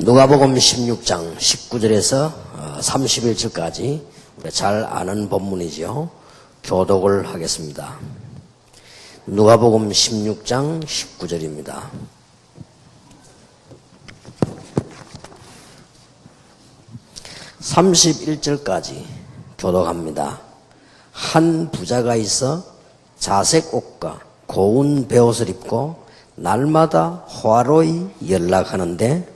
누가복음 16장 19절에서 31절까지 잘 아는 본문이죠. 교독을 하겠습니다. 누가복음 16장 19절입니다. (31절까지) 교독합니다. 한 부자가 있어 자색 옷과 고운 베옷을 입고 날마다 화로히 연락하는데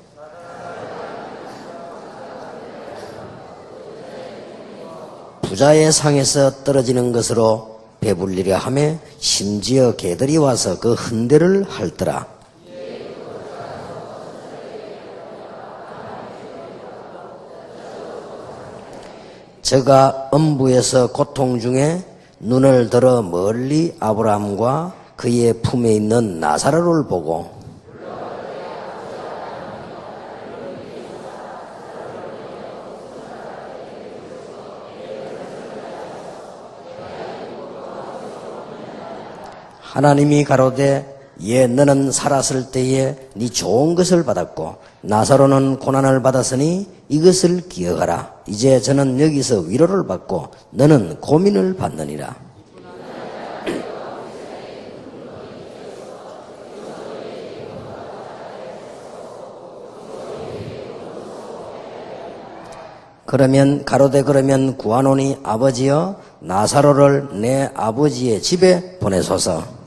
부자의 상에서 떨어지는 것으로 배불리려 하며 심지어 개들이 와서 그 흔대를 핥더라. 저가 음부에서 고통 중에 눈을 들어 멀리 아브라함과 그의 품에 있는 나사로를 보고 하나님이 가로되 너는 살았을 때에 네 좋은 것을 받았고 나사로는 고난을 받았으니 이것을 기억하라. 이제 저는 여기서 위로를 받고 너는 고민을 받느니라. 그러면 구하노니 아버지여 나사로를 내 아버지의 집에 보내소서.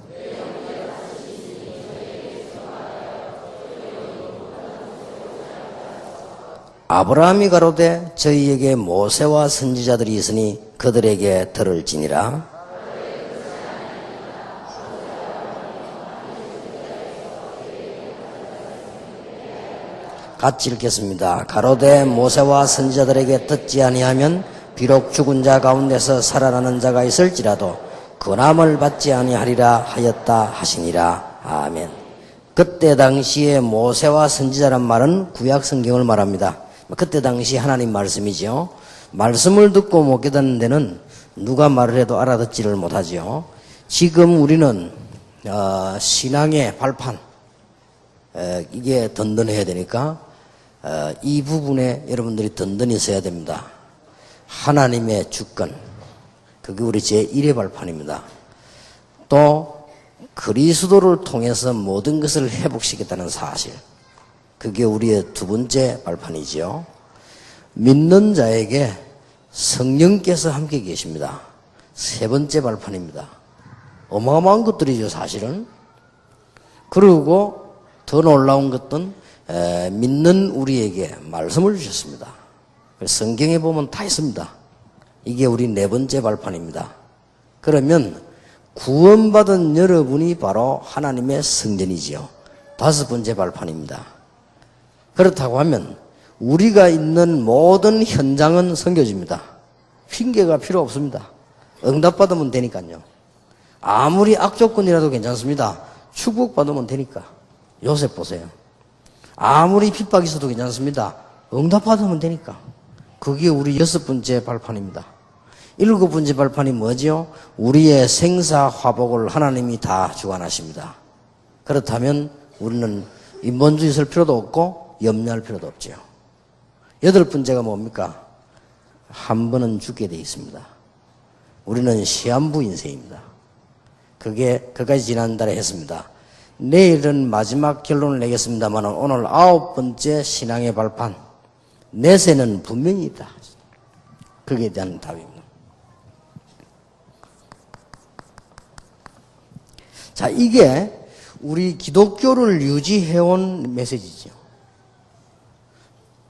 아브라함이 가로되 저희에게 모세와 선지자들이 있으니 그들에게 들을지니라. 같이 읽겠습니다. 가로되 모세와 선지자들에게 듣지 아니하면 비록 죽은 자 가운데서 살아나는 자가 있을지라도 근함을 받지 아니하리라 하였다 하시니라. 아멘. 그때 당시에 모세와 선지자란 말은 구약 성경을 말합니다. 그때 당시 하나님 말씀이죠. 말씀을 듣고 못 깨닫는 데는 누가 말을 해도 알아듣지를 못하죠. 지금 우리는 신앙의 발판 이게 든든해야 되니까 이 부분에 여러분들이 든든히 서야 됩니다. 하나님의 주권, 그게 우리 제1의 발판입니다. 또 그리스도를 통해서 모든 것을 회복시켰다는 사실, 그게 우리의 두 번째 발판이지요. 믿는 자에게 성령께서 함께 계십니다. 세 번째 발판입니다. 어마어마한 것들이죠, 사실은. 그리고 더 놀라운 것은 믿는 우리에게 말씀을 주셨습니다. 성경에 보면 다 있습니다. 이게 우리 네 번째 발판입니다. 그러면 구원받은 여러분이 바로 하나님의 성전이지요. 다섯 번째 발판입니다. 그렇다고 하면 우리가 있는 모든 현장은 섬겨집니다. 핑계가 필요 없습니다. 응답받으면 되니까요. 아무리 악조건이라도 괜찮습니다. 축복받으면 되니까. 요셉 보세요. 아무리 핍박이 있어도 괜찮습니다. 응답받으면 되니까. 그게 우리 여섯 번째 발판입니다. 일곱 번째 발판이 뭐지요? 우리의 생사화복을 하나님이 다 주관하십니다. 그렇다면 우리는 인본주의 쓸 필요도 없고 염려할 필요도 없죠. 여덟 번째가 뭡니까? 한 번은 죽게 돼 있습니다. 우리는 시한부 인생입니다. 그까지 지난달에 했습니다. 내일은 마지막 결론을 내겠습니다만 오늘 아홉 번째 신앙의 발판, 내세는 분명히 있다. 거기에 대한 답입니다. 자, 이게 우리 기독교를 유지해온 메시지죠.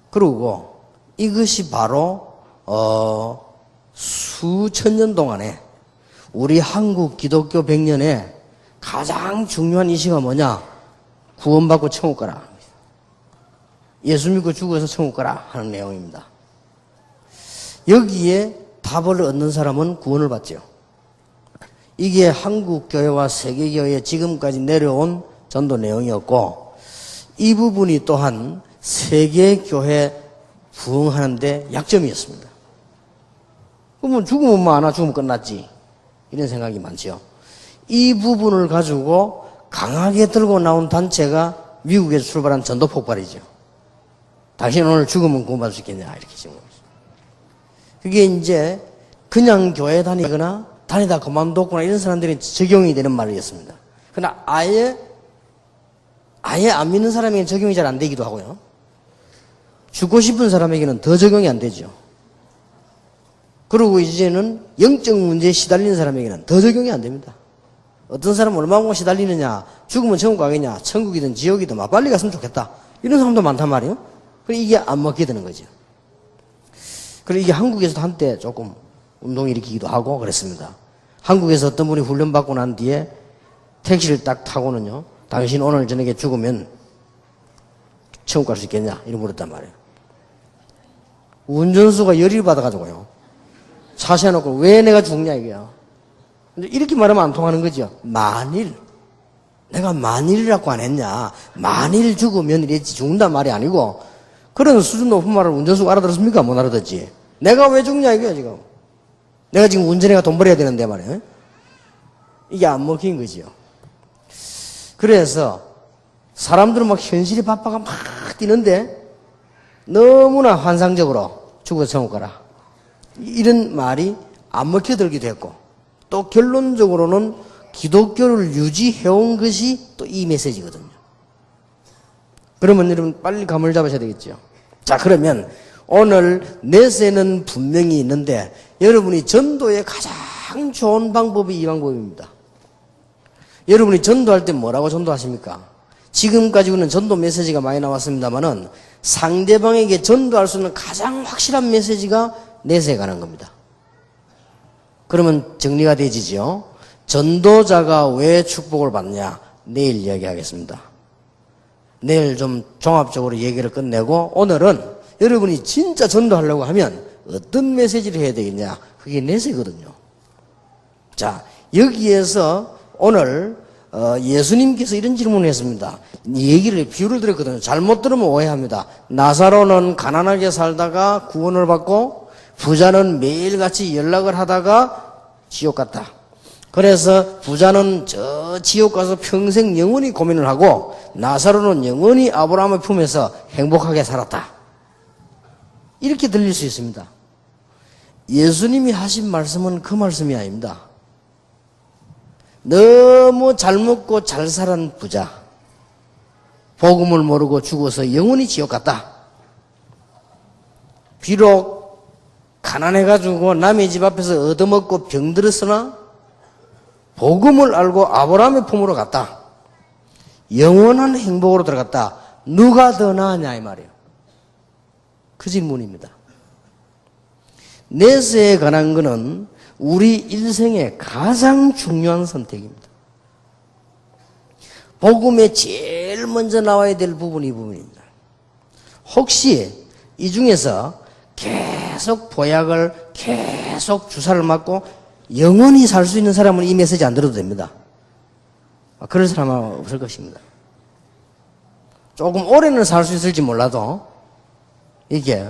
그리고 이것이 바로 수천 년 동안에 우리 한국 기독교 100년에 가장 중요한 이슈가 뭐냐? 구원받고 천국 가라. 예수 믿고 죽어서 천국 가라 하는 내용입니다. 여기에 답을 얻는 사람은 구원을 받죠. 이게 한국 교회와 세계 교회에 지금까지 내려온 전도 내용이었고, 이 부분이 또한 세계 교회 부흥하는데 약점이었습니다. 그러면 죽으면 뭐 안 와, 죽으면 끝났지. 이런 생각이 많죠. 이 부분을 가지고 강하게 들고 나온 단체가 미국에서 출발한 전도 폭발이죠. 당신 오늘 죽으면 구원받을 수 있겠냐? 이렇게 질문을 했어요. 그게 이제 그냥 교회 다니거나 다니다 그만뒀거나 이런 사람들이 적용이 되는 말이었습니다. 그러나 아예 안 믿는 사람에게는 적용이 잘 안 되기도 하고요. 죽고 싶은 사람에게는 더 적용이 안 되죠. 그리고 이제는 영적 문제에 시달리는 사람에게는 더 적용이 안 됩니다. 어떤 사람은 얼마나 시달리느냐, 죽으면 천국 가겠냐, 천국이든 지옥이든 막 빨리 갔으면 좋겠다. 이런 사람도 많단 말이에요. 그래 이게 안 먹게 되는 거죠. 그래 이게 한국에서도 한때 조금 운동을 일으키기도 하고 그랬습니다. 한국에서 어떤 분이 훈련받고 난 뒤에 택시를 딱 타고는요, 당신 오늘 저녁에 죽으면 천국 갈 수 있겠냐? 이런 물었단 말이에요. 운전수가 열의를 받아가지고요. 차 세워놓고 왜 내가 죽냐 이게요. 근데 이렇게 말하면 안 통하는 거죠. 만일 내가 만일이라고 안 했냐, 만일 죽으면 이랬지 죽는단 말이 아니고, 그런 수준 높은 말을 운전수가 알아들었습니까? 못 알아듣지. 내가 왜 죽냐 이거야 지금. 내가 지금 운전해가 돈 벌어야 되는데 말이에요. 이게 안 먹힌 거지요. 그래서 사람들은 막 현실이 바빠가 막 뛰는데 너무나 환상적으로 죽어서 천국 가라, 이런 말이 안 먹혀들기도 했고, 또 결론적으로는 기독교를 유지해온 것이 또 이 메시지거든요. 그러면 여러분 빨리 감을 잡으셔야 되겠죠. 자, 그러면 오늘 내세는 분명히 있는데 여러분이 전도의 가장 좋은 방법이 이 방법입니다. 여러분이 전도할 때 뭐라고 전도하십니까? 지금까지 우리는 전도 메시지가 많이 나왔습니다만은 상대방에게 전도할 수 있는 가장 확실한 메시지가 내세에 관한 겁니다. 그러면 정리가 되지죠. 전도자가 왜 축복을 받냐? 내일 이야기하겠습니다. 내일 좀 종합적으로 얘기를 끝내고, 오늘은 여러분이 진짜 전도하려고 하면 어떤 메시지를 해야 되겠냐? 그게 내세거든요. 자, 여기에서 오늘 예수님께서 이런 질문을 했습니다. 비유를 드렸거든요. 잘못 들으면 오해합니다. 나사로는 가난하게 살다가 구원을 받고, 부자는 매일같이 연락을 하다가 지옥 갔다. 그래서 부자는 저 지옥 가서 평생 영원히 고민을 하고, 나사로는 영원히 아브라함의 품에서 행복하게 살았다. 이렇게 들릴 수 있습니다. 예수님이 하신 말씀은 그 말씀이 아닙니다. 너무 잘 먹고 잘 살은 부자, 복음을 모르고 죽어서 영원히 지옥 갔다. 비록 가난해가지고 남의 집 앞에서 얻어먹고 병들었으나 복음을 알고 아브라함의 품으로 갔다. 영원한 행복으로 들어갔다. 누가 더 나으냐 이 말이에요. 그 질문입니다. 내세에 관한 것은 우리 일생의 가장 중요한 선택입니다. 복음에 제일 먼저 나와야 될 부분이 이 부분입니다. 혹시 이 중에서 계속 보약을, 계속 주사를 맞고 영원히 살 수 있는 사람은 이 메시지 안 들어도 됩니다. 그럴 사람은 없을 것입니다. 조금 오래는 살 수 있을지 몰라도 이게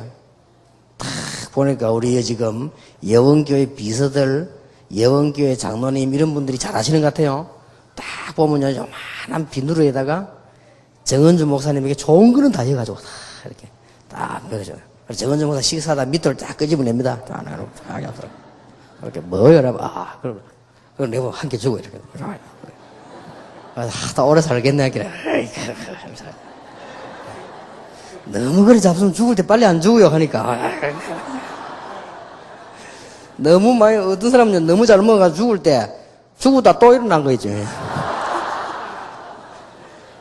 딱 보니까 우리 지금 예원교회 비서들, 예원교회 장로님 이런 분들이 잘 아시는 것 같아요. 딱 보면요, 요만한 비누로에다가 정은주 목사님에게 좋은 거는 다 해가지고 다 이렇게 딱 먹여줘요. 정은주 목사 식사하다 밑을 딱 끄집어냅니다. 딱 이렇게 뭐 여러분, 그럼 내가 한 개 주고 이렇게. 다 오래 살겠네 하길래. 너무 그래 잡수면 죽을 때 빨리 안 죽어요 하니까. 너무 많이, 어떤 사람은 너무 잘 먹어가지고 죽을 때 죽었다 또 일어난 거 있죠.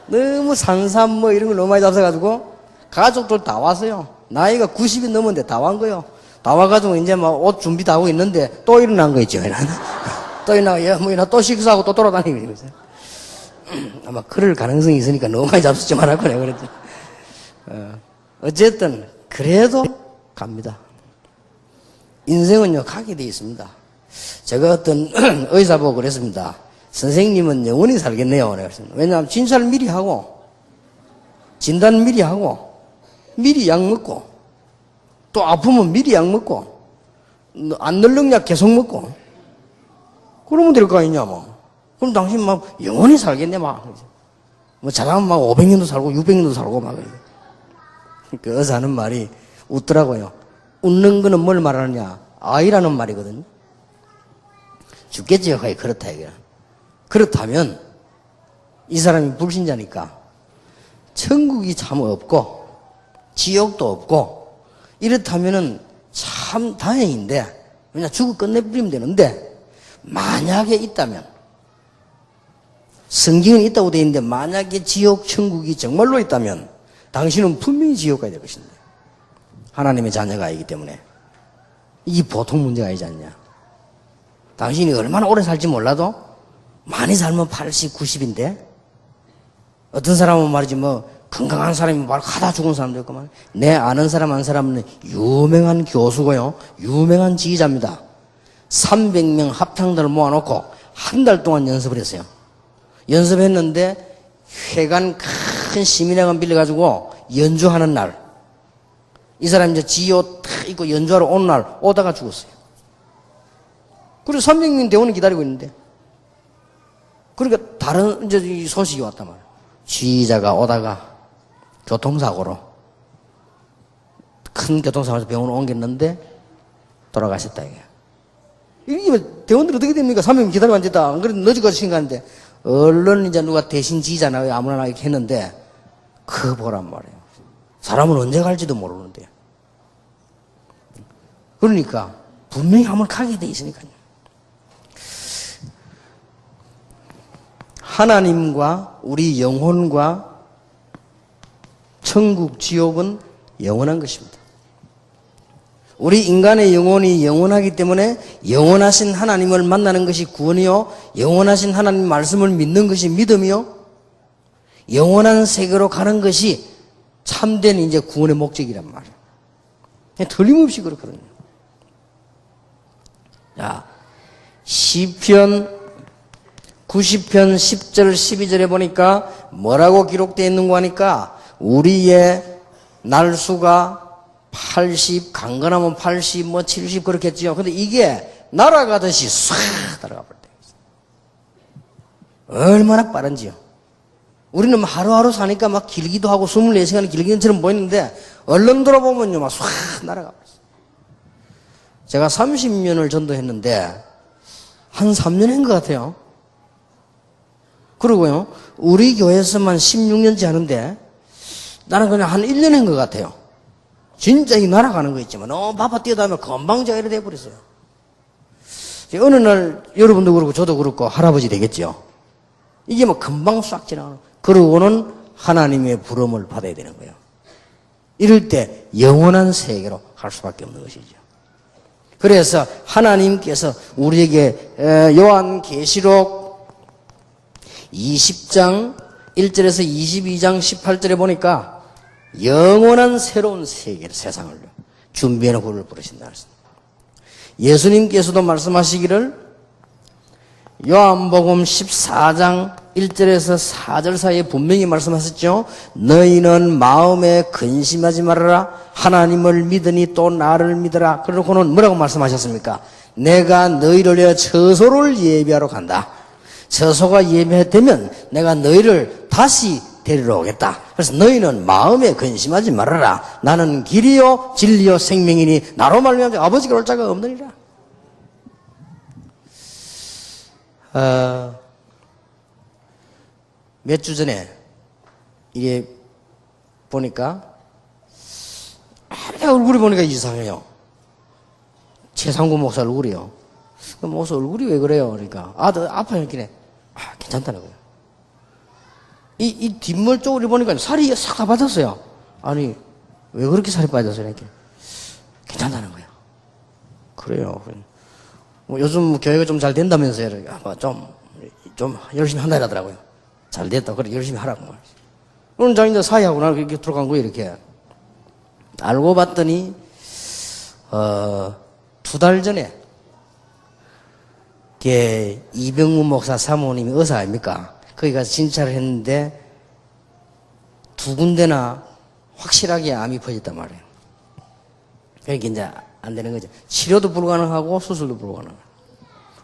너무 산삼 뭐 이런 걸 너무 많이 잡숴가지고 가족들 다 왔어요. 나이가 90이 넘었는데 다 왔 거요. 다 와가지고 이제 막 옷 준비 다 하고 있는데 또 일어난 거 있죠. 또 일어나고, 또 식사하고 또 돌아다니고 있어요. 아마 그럴 가능성이 있으니까 너무 많이 잡수지 말라고 내가 그랬죠. 어쨌든 그래도 갑니다. 인생은요 가게 돼 있습니다. 제가 어떤 의사 보고 그랬습니다. 선생님은 영원히 살겠네요. 그랬습니다. 왜냐하면 진찰 미리 하고, 진단 미리 하고, 미리 약 먹고, 또 아프면 미리 약 먹고, 안 늙는 약 계속 먹고, 그러면 될 거 아니냐 뭐. 그럼 당신 막 영원히 살겠네 막. 뭐 잘하면 막 500년도 살고 600년도 살고 막. 그 어서 하는 말이 웃더라고요. 웃는 거는 뭘 말하느냐? 아이라는 말이거든요. 죽겠지요. 거의 그렇다 이게. 그렇다면 이 사람이 불신자니까 천국이 참 없고 지옥도 없고 이렇다면은 참 다행인데 그냥 죽어 끝내버리면 되는데 만약에 있다면 성경은 있다고 되어 있는데 만약에 지옥 천국이 정말로 있다면 당신은 분명히 지옥 가야 될 것인데 하나님의 자녀가 아니기 때문에 이게 보통 문제가 아니지 않냐. 당신이 얼마나 오래 살지 몰라도 많이 살면 80, 90인데 어떤 사람은 말이지 뭐 건강한 사람이 말 하다 죽은 사람도 있고 내 아는 사람 한 사람은 유명한 교수고요. 유명한 지휘자입니다. 300명 합창단을 모아놓고 한 달 동안 연습을 했어요. 연습했는데 회관 큰 시민회관 빌려가지고 연주하는 날 이 사람이 이제 지휘 탁 입고 연주하러 오는 날 오다가 죽었어요. 그리고 300명 대원을 기다리고 있는데 그러니까 다른 이제 이 소식이 왔단 말이에요. 지휘자가 오다가 교통사고로 큰 교통사고에서 병원을 옮겼는데 돌아가셨다 이게. 이게 대원들 어떻게 됩니까? 300명 기다리고 앉았다. 안 그래도 늦어가지고 생각하는데 얼른 이제 누가 대신 지휘자나 아무나 이렇게 했는데 그거 보란 말이에요. 사람은 언제 갈지도 모르는데. 그러니까 분명히 한번 가게 돼 있으니까요. 하나님과 우리 영혼과 천국, 지옥은 영원한 것입니다. 우리 인간의 영혼이 영원하기 때문에 영원하신 하나님을 만나는 것이 구원이요, 영원하신 하나님 말씀을 믿는 것이 믿음이요, 영원한 세계로 가는 것이 참된 이제 구원의 목적이란 말이에요. 틀림없이 그렇거든요. 자, 시편 90편 10절 12절에 보니까 뭐라고 기록되어 있는 거 하니까 우리의 날수가 80, 강건하면 80, 뭐 70 그렇겠지요. 근데 이게 날아가듯이 싹 날아가 버려요. 얼마나 빠른지요. 우리는 하루하루 사니까 막 길기도 하고 24시간이 길기는 처럼 보이는데 얼른 돌아보면요 막 싹 날아가 버렸어요. 제가 30년을 전도했는데 한 3년 한 것 같아요. 그리고요 우리 교회에서만 16년째 하는데 나는 그냥 한 1년 한 것 같아요. 진짜 이 날아가는 거 있지만 너무 바빠 뛰어다니면 금방 제가 이래 돼버렸어요. 어느 날 여러분도 그렇고 저도 그렇고 할아버지 되겠죠. 이게 뭐 금방 싹 지나가는. 그러고는 하나님의 부름을 받아야 되는 거예요. 이럴 때 영원한 세계로 갈 수밖에 없는 것이죠. 그래서 하나님께서 우리에게 요한계시록 20장 1절에서 22장 18절에 보니까 영원한 새로운 세계를 세상을 준비해놓고 우리를 부르신다 했습니다. 예수님께서도 말씀하시기를 요한복음 14장 1절에서 4절 사이에 분명히 말씀하셨죠. 너희는 마음에 근심하지 말아라. 하나님을 믿으니 또 나를 믿어라. 그러고는 뭐라고 말씀하셨습니까? 내가 너희를 위하여 처소를 예비하러 간다. 처소가 예비되면 내가 너희를 다시 데리러 오겠다. 그래서 너희는 마음에 근심하지 말아라. 나는 길이요 진리요 생명이니 나로 말미암아 아버지가 올 자가 없느니라. 몇 주 전에 이게 보니까 얼굴이 보니까 이상해요. 최상구 목사 얼굴이요. 목사 얼굴이 왜 그래요? 그러니까 아들 아파요 이렇게. 괜찮다는 거예요. 이 뒷물 쪽을 보니까 살이 싹 다 빠졌어요. 아니 왜 그렇게 살이 빠졌어요? 이렇게 괜찮다는 거예요. 그래요. 뭐 요즘 교회가 좀 잘 된다면서요. 좀 열심히 한다 이러더라고요. 잘 됐다. 그래 열심히 하라고 말이지. 오늘 장 이제 사회하고 나 이렇게 들어간 거예요. 이렇게 알고 봤더니 2달 전에 이병문 목사 사모님이 의사 아닙니까? 거기 가서 진찰을 했는데 2군데나 확실하게 암이 퍼졌단 말이에요. 그러니까 이제 안 되는 거죠. 치료도 불가능하고 수술도 불가능하고.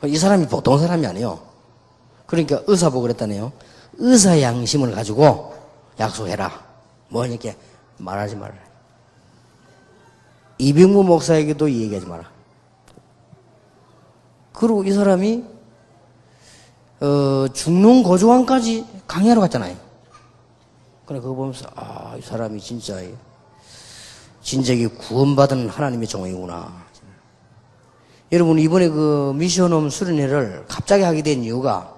이 사람이 보통 사람이 아니에요. 그러니까 의사 보고 그랬다네요. 의사 양심을 가지고 약속해라. 뭐 이렇게 말하지 말라. 이병무 목사에게도 이 얘기하지 마라. 그리고 이 사람이 죽는 고조항까지 강의하러 갔잖아요. 그래 그거 보면서 이 사람이 진짜 이게 구원받은 하나님의 종이구나. 여러분 이번에 그 미션홈 수련회를 갑자기 하게 된 이유가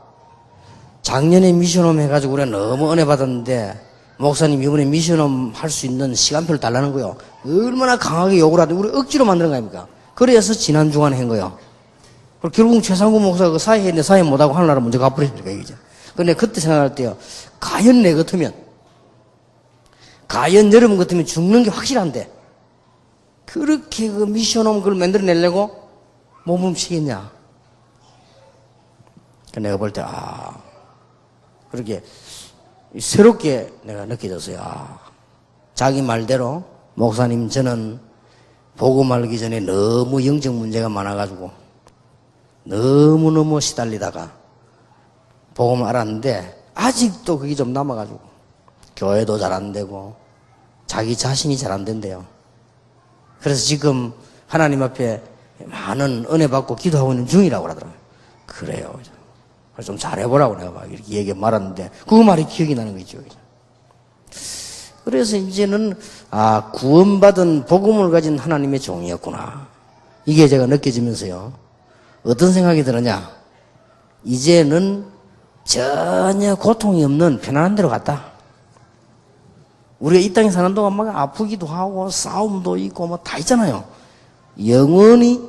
작년에 미션홈 해가지고 우리가 너무 은혜 받았는데 목사님 이번에 미션홈 할 수 있는 시간표를 달라는 거요. 얼마나 강하게 욕을 하더니 우리 억지로 만드는 거 아닙니까? 그래서 지난 주간에 한 거요. 그리고 결국 최상구 목사가 그 사회 했는데 사회 못하고 하늘나라 먼저 가버리니까 이제. 근데 그때 생각할 때요. 과연 내 같으면 과연 여러분 같으면 죽는 게 확실한데 그렇게 그 미션홈 그걸 만들어내려고 몸부림치겠냐. 내가 볼 때 그렇게 새롭게 내가 느껴졌어요. 자기 말대로 목사님 저는 복음 알기 전에 너무 영적 문제가 많아가지고 너무너무 시달리다가 복음을 알았는데 아직도 그게 좀 남아가지고 교회도 잘 안 되고 자기 자신이 잘 안 된대요. 그래서 지금 하나님 앞에 많은 은혜 받고 기도하고 있는 중이라고 하더라고요. 그래요. 좀 잘해보라고 내가 막 이렇게 얘기 말았는데 그 말이 기억이 나는 거죠. 그래서 이제는 구원받은 복음을 가진 하나님의 종이었구나. 이게 제가 느껴지면서요. 어떤 생각이 드느냐. 이제는 전혀 고통이 없는 편안한 데로 갔다. 우리가 이 땅에 사는 동안 막 아프기도 하고 싸움도 있고 뭐 다 있잖아요. 영원히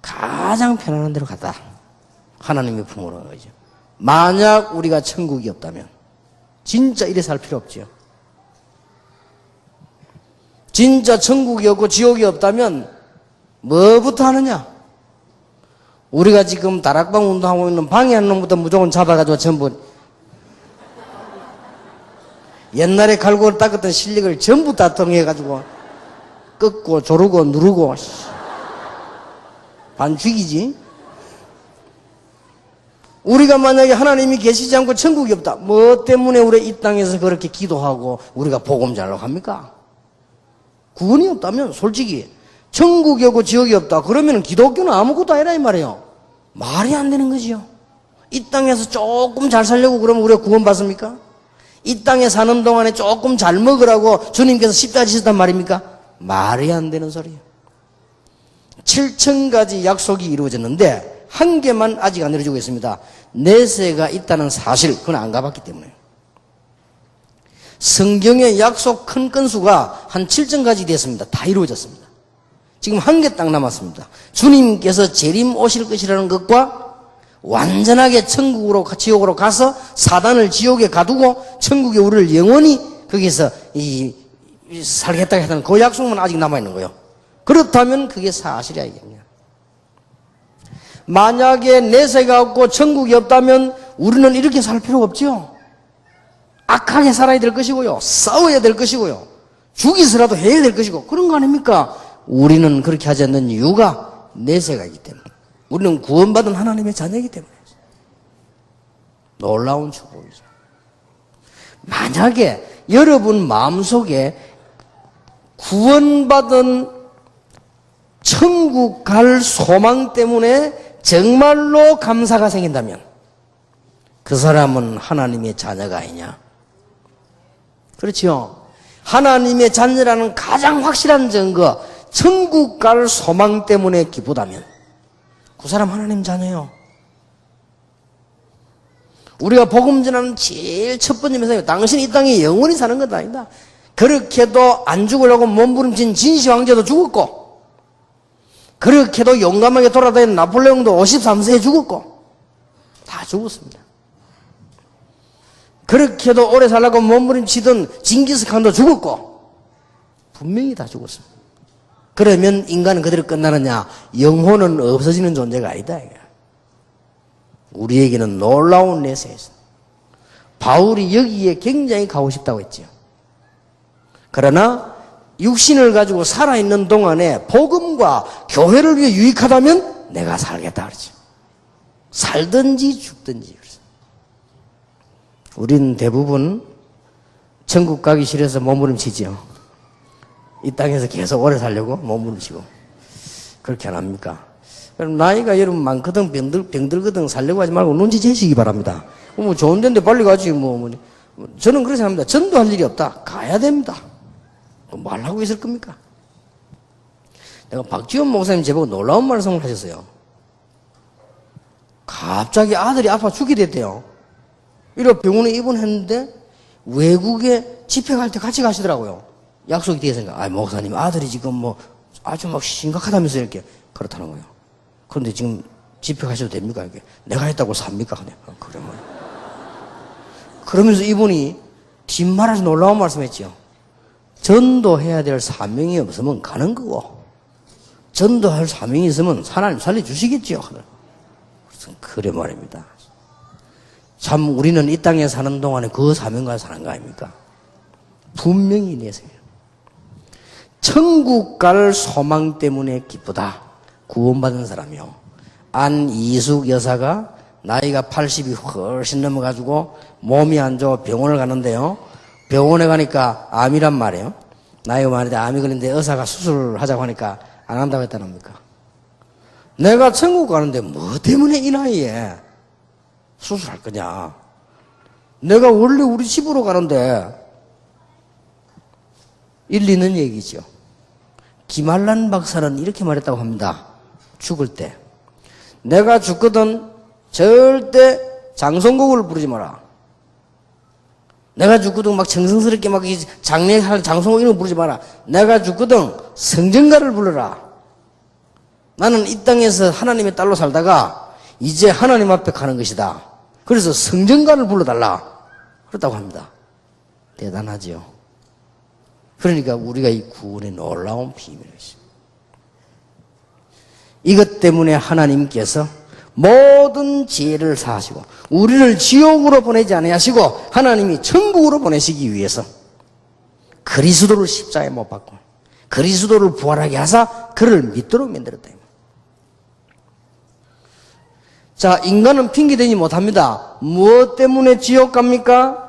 가장 편안한 데로 갔다. 하나님의 품으로 간 거죠. 만약 우리가 천국이 없다면 진짜 이래 살 필요 없죠. 진짜 천국이 없고 지옥이 없다면 뭐부터 하느냐? 우리가 지금 다락방 운동하고 있는 방해하는 놈부터 무조건 잡아가지고 전부 옛날에 갈고를 닦았던 실력을 전부 다 통해가지고 꺾고 조르고 누르고 반 죽이지. 우리가 만약에 하나님이 계시지 않고 천국이 없다. 뭐 때문에 우리 이 땅에서 그렇게 기도하고 우리가 복음 잘하려고 합니까? 구원이 없다면 솔직히 천국이 없고 지옥이 없다. 그러면 기독교는 아무것도 아니라 이 말이에요. 말이 안 되는 거지요. 이 땅에서 조금 잘 살려고 그러면 우리가 구원받습니까? 이 땅에 사는 동안에 조금 잘 먹으라고 주님께서 십자가 지셨단 말입니까? 말이 안 되는 소리예요. 7,000가지 약속이 이루어졌는데 한 개만 아직 안 이루어지고 있습니다. 내세가 있다는 사실, 그건 안 가봤기 때문에. 성경의 약속 큰 건수가 한 7,000가지 됐습니다. 다 이루어졌습니다. 지금 한 개 딱 남았습니다. 주님께서 재림 오실 것이라는 것과 완전하게 천국으로, 지옥으로 가서 사단을 지옥에 가두고 천국에 우리를 영원히 거기서 살겠다 했다는 그 약속만 아직 남아있는 거예요. 그렇다면 그게 사실이야, 이게. 만약에 내세가 없고 천국이 없다면 우리는 이렇게 살 필요가 없죠. 악하게 살아야 될 것이고요. 싸워야 될 것이고요. 죽이서라도 해야 될 것이고 그런 거 아닙니까? 우리는 그렇게 하지 않는 이유가 내세가 있기 때문에. 우리는 구원받은 하나님의 자녀이기 때문에. 놀라운 축복이죠. 만약에 여러분 마음속에 구원받은 천국 갈 소망 때문에 정말로 감사가 생긴다면 그 사람은 하나님의 자녀가 아니냐? 그렇죠? 하나님의 자녀라는 가장 확실한 증거, 천국 갈 소망 때문에 기쁘다면 그 사람 하나님 자녀예요. 우리가 복음 전하는 제일 첫 번째 메시지, 당신이 이 땅에 영원히 사는 것 아니다. 그렇게도 안 죽으려고 몸부림친 진시 황제도 죽었고, 그렇게도 용감하게 돌아다니는 나폴레옹도 53세에 죽었고, 다 죽었습니다. 그렇게도 오래 살라고 몸부림치던 징기스칸도 죽었고, 분명히 다 죽었습니다. 그러면 인간은 그대로 끝나느냐? 영혼은 없어지는 존재가 아니다. 우리에게는 놀라운 내세가 있습니다. 바울이 여기에 굉장히 가고 싶다고 했죠. 그러나 육신을 가지고 살아있는 동안에 복음과 교회를 위해 유익하다면 내가 살겠다 그러죠. 살든지 죽든지. 우린 대부분 천국 가기 싫어서 몸부림치죠. 이 땅에서 계속 오래 살려고 몸부림치고. 그렇게 안 합니까? 그럼 나이가 여러분 많거든, 병들거든 살려고 하지 말고 눈치 채시기 바랍니다. 뭐 좋은 데인데 빨리 가지, 저는 그렇게 생각합니다. 전도할 일이 없다. 가야 됩니다. 뭐 하려고 있을 겁니까? 내가 박지원 목사님 제보고 놀라운 말씀을 하셨어요. 갑자기 아들이 아파 죽게 됐대요. 이러 병원에 입원했는데 외국에 집회 갈 때 같이 가시더라고요. 약속이 되었으니까. 목사님 아들이 지금 아주 막 심각하다면서 이렇게 그렇다는 거예요. 그런데 지금 집회 가셔도 됩니까? 이렇게. 내가 했다고 삽니까? 그러면. 그러면서 이분이 뒷말에서 놀라운 말씀했죠. 전도해야 될 사명이 없으면 가는 거고, 전도할 사명이 있으면 하나님 살려주시겠죠. 그래 말입니다. 참 우리는 이 땅에 사는 동안에 그 사명과 사는 거 아닙니까? 분명히 내세요. 천국 갈 소망 때문에 기쁘다. 구원받은 사람이요. 안이숙 여사가 나이가 80이 훨씬 넘어가지고 몸이 안 좋아 병원을 가는데요. 병원에 가니까 암이란 말이에요. 나이가 많은데 암이 걸렸는데 의사가 수술을 하자고 하니까 안 한다고 했다는 겁니까? 내가 천국 가는데 뭐 때문에 이 나이에 수술할 거냐? 내가 원래 우리 집으로 가는데 일리 있는 얘기죠. 김한란 박사는 이렇게 말했다고 합니다. 죽을 때. 내가 죽거든 절대 장송곡을 부르지 마라. 내가 죽거든 막 정성스럽게 막 장례할 장송곡 이런 거 부르지 마라. 내가 죽거든 성전가를 불러라. 나는 이 땅에서 하나님의 딸로 살다가 이제 하나님 앞에 가는 것이다. 그래서 성전가를 불러달라. 그렇다고 합니다. 대단하지요. 그러니까 우리가 이 구원의 놀라운 비밀이 있습니다. 이것 때문에 하나님께서 모든 죄를 사하시고 우리를 지옥으로 보내지 아니하시고 하나님이 천국으로 보내시기 위해서 그리스도를 십자가에 못 박고 그리스도를 부활하게 하사 그를 믿도록 만들었다. 자, 인간은 핑계대지 못합니다. 무엇 때문에 지옥 갑니까?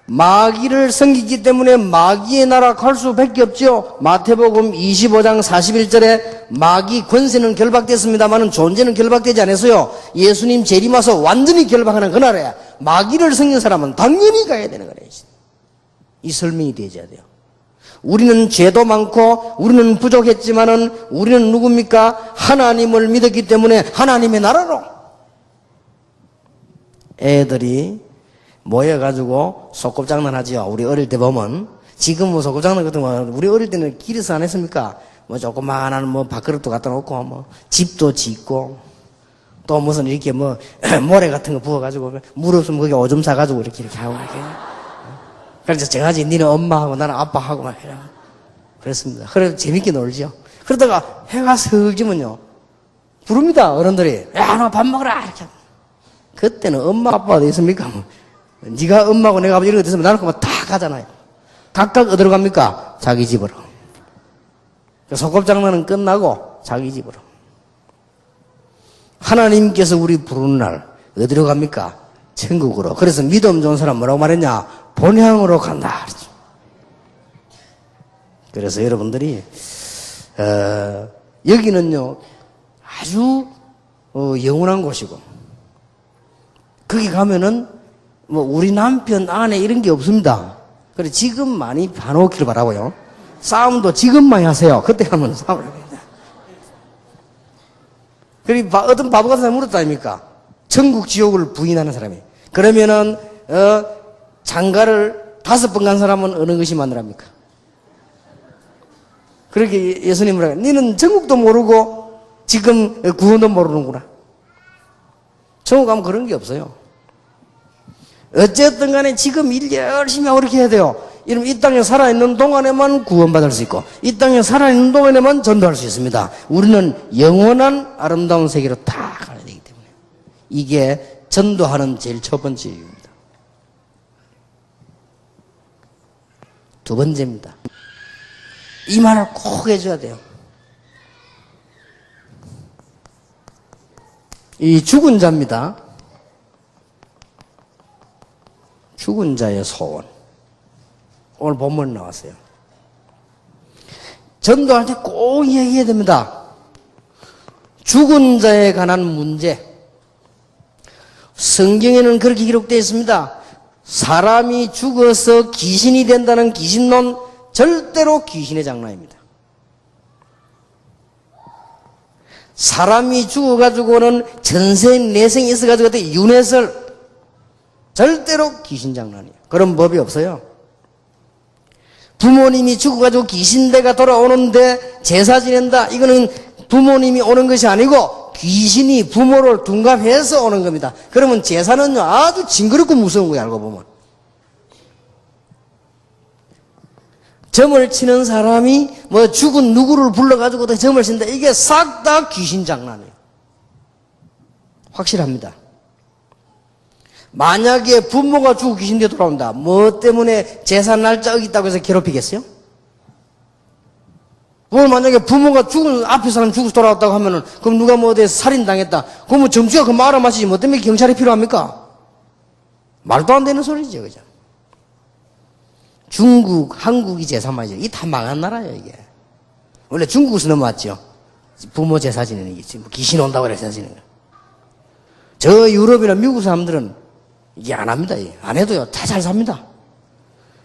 마귀를 섬기기 때문에 마귀의 나라 갈 수밖에 없죠. 마태복음 25장 41절에 마귀 권세는 결박됐습니다마는 존재는 결박되지 않았어요. 예수님 재림와서 완전히 결박하는 그날에 마귀를 섬긴 사람은 당연히 가야 되는 거예요. 이 설명이 되어야 돼요. 우리는 죄도 많고 우리는 부족했지만은 우리는 누굽니까? 하나님을 믿었기 때문에 하나님의 나라로. 애들이 모여가지고 소꿉장난 하지요. 우리 어릴 때 보면. 지금은 소꿉장난 같은 거, 우리 어릴 때는 길에서 안 했습니까? 조그마한 밥그릇도 갖다 놓고, 집도 짓고, 또 무슨 이렇게 모래 같은 거 부어가지고, 물 없으면 거기 오줌 싸가지고 이렇게 하고, 이렇게. 그래서 정하지, 니는 엄마하고 나는 아빠하고 막 해요. 그랬습니다. 그래, 재밌게 놀죠. 그러다가 해가 슥 지면요. 부릅니다, 어른들이. 야, 너 밥 먹어라! 이렇게. 그때는 엄마, 아빠가 어디 있습니까? 네가 엄마고 내가 아버지 이런 거 됐으면 나는 그만 다 가잖아요. 각각 어디로 갑니까? 자기 집으로. 소꿉장난은 끝나고 자기 집으로. 하나님께서 우리 부르는 날 어디로 갑니까? 천국으로. 그래서 믿음 좋은 사람 뭐라고 말했냐? 본향으로 간다. 그래서 여러분들이 여기는요 아주 영원한 곳이고 거기 가면은 우리 남편, 아내 이런 게 없습니다. 그래 지금 많이 봐놓기를 바라고요. 싸움도 지금 많이 하세요. 그때 가면 싸움을 합니다. 그리고 어떤 바보 같은 사람이 물었다 아닙니까? 천국 지옥을 부인하는 사람이. 그러면은 장가를 5번 간 사람은 어느 것이 마누라입니까? 그렇게 예수님을 하고 너는 천국도 모르고 지금 구원도 모르는구나. 천국 가면 그런 게 없어요. 어쨌든 간에 지금 일 열심히 하고 이렇게 해야 돼요. 이러면 이 땅에 살아있는 동안에만 구원받을 수 있고 이 땅에 살아있는 동안에만 전도할 수 있습니다. 우리는 영원한 아름다운 세계로 다 가야 되기 때문에 이게 전도하는 제일 첫 번째 이유입니다. 두 번째입니다. 이 말을 꼭 해줘야 돼요. 이 죽은 자입니다. 죽은 자의 소원. 오늘 본문 나왔어요. 전도할 때 꼭 이야기해야 됩니다. 죽은 자에 관한 문제. 성경에는 그렇게 기록되어 있습니다. 사람이 죽어서 귀신이 된다는 귀신론, 절대로 귀신의 장난입니다. 사람이 죽어가지고는 전생 내생이 있어가지고 윤회설, 절대로 귀신 장난이에요. 그런 법이 없어요. 부모님이 죽어가지고 귀신대가 돌아오는데 제사 지낸다, 이거는 부모님이 오는 것이 아니고 귀신이 부모를 둔갑해서 오는 겁니다. 그러면 제사는 아주 징그럽고 무서운 거예요, 알고 보면. 점을 치는 사람이 뭐 죽은 누구를 불러가지고 점을 친다, 이게 싹 다 귀신 장난이에요. 확실합니다. 만약에 부모가 죽고 귀신대 돌아온다, 뭐 때문에 제사 날짜 어겼다고 해서 괴롭히겠어요? 그걸 만약에 부모가 죽은, 앞에 사람 죽어서 돌아왔다고 하면은, 그럼 누가 뭐 어디에 살인당했다, 그러면 점주가 그 말 알아마시지, 뭐 때문에 경찰이 필요합니까? 말도 안 되는 소리죠, 그죠? 중국, 한국이 제사만이죠. 이게 다 망한 나라예요, 이게. 원래 중국에서 넘어왔죠. 부모 제사 지내는 게 지금 귀신 온다고 그래서 제사 지내는 거. 저 유럽이나 미국 사람들은 이게 안 합니다. 안 해도요, 다 잘 삽니다.